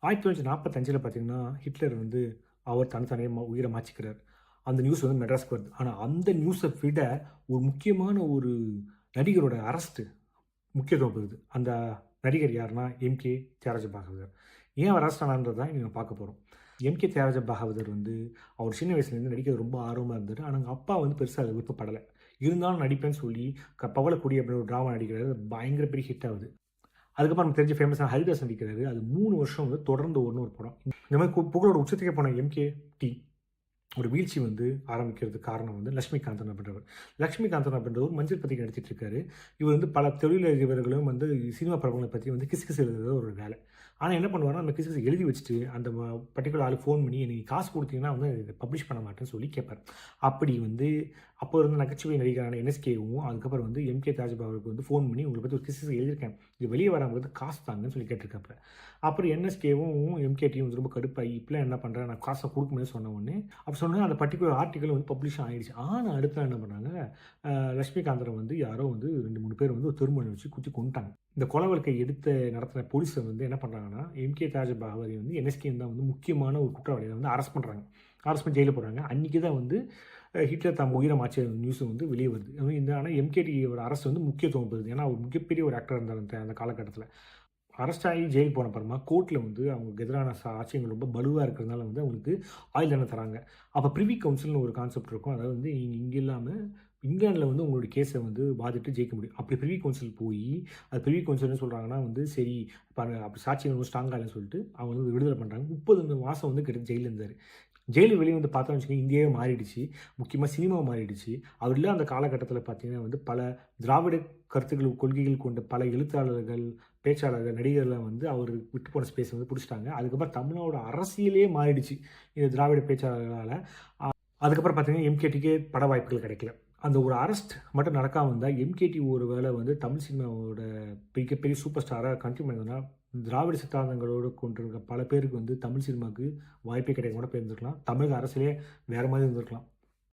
1945 பார்த்தீங்கன்னா, ஹிட்லர் வந்து அவர் தனத்தானே உயிர மாச்சிக்கிறார். அந்த நியூஸ் வந்து மெட்ராஸ்க்கு வருது. ஆனா, அந்த நியூஸ விட ஒரு முக்கியமான ஒரு நடிகரோட அரெஸ்ட் முக்கியத்துவம் பெறுது. அந்த நடிகர் யாருன்னா, எம்.கே. தியாகராஜ பாகவதர். ஏன் அவர் அரெஸ்ட் ஆனார்ன்றத தான் இன்னைக்கு நம்ம பார்க்க போறோம். எம்.கே. தியாகராஜ பாகவதர் வந்து அவர் சின்ன வயசுலேருந்து நடிக்கிறது ரொம்ப ஆர்வமா இருந்தாரு. ஆனா, அவங்க அப்பா வந்து பெருசா அதில விருப்பப்படல. இருந்தாலும் நடிப்பேன்னு சொல்லி பவளக்கொடி அப்படின்னு ஒரு டிராமா நடிக்கிறாரு. அது பயங்கர பெரிய ஹிட் ஆகுது. அதுக்கப்புறம் நமக்கு தெரிஞ்ச ஃபேமஸான ஹரிதாஸ் நடிக்கிறாரு. அது 3 வருஷம் வந்து தொடர்ந்து ஓடுன ஒரு படம். இந்த மாரி புகழோட உச்சத்துக்கே போன எம்.கே.டி. ஒரு வீழ்ச்சி வந்து ஆரம்பிக்கிறதுக்கு காரணம் வந்து லட்சுமிகாந்தன் அப்படின்றவர். லட்சுமிகாந்தன் அப்படின்றவர் மஞ்சள் பத்திரிகை நடத்திட்டு இருக்காரு. இவர் வந்து பல தொழிலதிபர்களும் வந்து சினிமா பிரபலங்களை பத்தி வந்து கிசுகிசு எழுதுறது ஒரு வேலை. ஆனா என்ன பண்ணுவாருன்னா, அந்த கிசுகிசு எழுதி வச்சுட்டு அந்த பர்ட்டிகுலர் ஆளுக்கு ஃபோன் பண்ணி "நீங்க காசு குடுத்தீங்கன்னா வந்து இத பப்ளிஷ் பண்ண மாட்டேன்னு" சொல்லி கேட்பாரு. அப்படி வந்து அப்போ இருந்த நகைச்சுவை நடிகரான என்.எஸ்.கேவும், அதுக்கப்புறம் வந்து எம்.கே. தாஜ்பா அவருக்கு வந்து ஃபோன் பண்ணி "உங்கள பத்தி ஒரு கிசுகிசு எழுதியிருக்கேன். இது வெளிய வராம காசு தாங்கன்னு" சொல்லி கேட்டிருக்காப்புல. அப்புறம் என்.எஸ்.கேவும், எம்.கே.டியும் வந்து ரொம்ப கடுப்பாயி, "இப்படிலாம் என்ன பண்ற? நான் காச குடுக்க முடியாதுன்னு" சொன்ன உடனே அப்ப சொன்னா அந்த பர்ட்டிகுலர் ஆர்டிக்கிள் வந்து பப்ளிஷ் ஆயிடுச்சு. ஆனா அடுத்த நாள் என்ன பண்ணாங்க, லட்சுமிகாந்தர வந்து யாரோ வந்து 2, 3 பேர் வந்து ஒரு தெருமுனை வச்சு குத்தி கொன்னுட்டாங்க. இந்த கொலை வழக்கை நடத்தின போலீஸ வந்து என்ன பண்றாங்கன்னா, எம்.கே. தாஜ்பஹாவரி வந்து என்.எஸ்.கே தான் வந்து முக்கியமான ஒரு குற்றவாளிய வந்து அரெஸ்ட் பண்றாங்க. அரெஸ்ட் பண்ணி ஜெயில்ல போடுறாங்க. அன்னைக்கு தான் வந்து ஹிட்லர் தம் உயிர மாய்ச்ச நியூஸ் வந்து வெளிய வருது. ஆனா எம்.கே.டியோட அரெஸ்ட் வந்து முக்கியத்துவம் பெறுது. ஏன்னா, அவர் மிகப்பெரிய ஒரு ஆக்டரா இருந்தாரு அந்த காலகட்டத்தில. அரெஸ்ட் ஆகி ஜெயில் போன அப்புறமா கோர்ட்ல வந்து அவங்களுக்கு எதிரான சாட்சியங்கள் ரொம்ப பலுவா இருக்கிறதுனால வந்து அவங்களுக்கு ஆயுள் தண்டனை தராங்க. அப்ப பிரிவி கவுன்சில்னு ஒரு கான்செப்ட் இருக்கும். அதாவது வந்து நீங்க இங்க இல்லாம இங்கிலாந்துல வந்து உங்களுடைய கேஸ வந்து வாதிட்டு ஜெயிக்க முடியும். அப்படி பிரிவி கவுன்சில் போயி, அது பிரிவி கவுன்சில் என்ன சொல்றாங்கன்னா வந்து, சரி அப்படி சாட்சியங்கள் ரொம்ப ஸ்ட்ராங்கா இல்லன்னு சொல்லிட்டு அவங்க வந்து விடுதலை பண்றாங்க. 30 மாசம் வந்து கிட்ட ஜெயில்ல இருந்தாரு. ஜெயிலு வெளிய வந்து பார்த்தோம்னு வச்சுக்கோங்க, இந்தியாவே மாறிடுச்சு. முக்கியமா சினிமா மாறிடுச்சு. அவர் இல்ல அந்த காலகட்டத்தில பார்த்தீங்கன்னா வந்து பல திராவிட கருத்துக்கள், கொள்கைகள் கொண்ட பல எழுத்தாளர்கள், பேச்சாளர்கள், நடிகர்லாம் வந்து அவரு விட்டு போன ஸ்பேஸ வந்து புடிச்சுட்டாங்க. அதுக்கப்புறம் தமிழோட அரசியலே மாறிடுச்சு. இந்த திராவிட பேச்சாளர்களால. அதுக்கப்புறம் பார்த்தீங்கன்னா, எம்.கே.டிக்கே பட வாய்ப்புகள் கிடைக்கல. அந்த ஒரு அரெஸ்ட் மட்டும் நடக்காம இருந்தா, எம்.கே.டி ஒரு வேள வந்து தமிழ் சினிமாவோட மிகப்பெரிய சூப்பர் ஸ்டாரா கன்டின்யூ பண்ணியிருந்தா, திராவிட சித்தாந்தங்களோடு கொண்டிருக்க பல பேருக்கு வந்து தமிழ் சினிமாவுக்கு வாய்ப்பே கிடைக்காம கூட போயிருந்திருக்கலாம். தமிழக அரசியலே வேற மாரி இருந்திருக்கலாம்.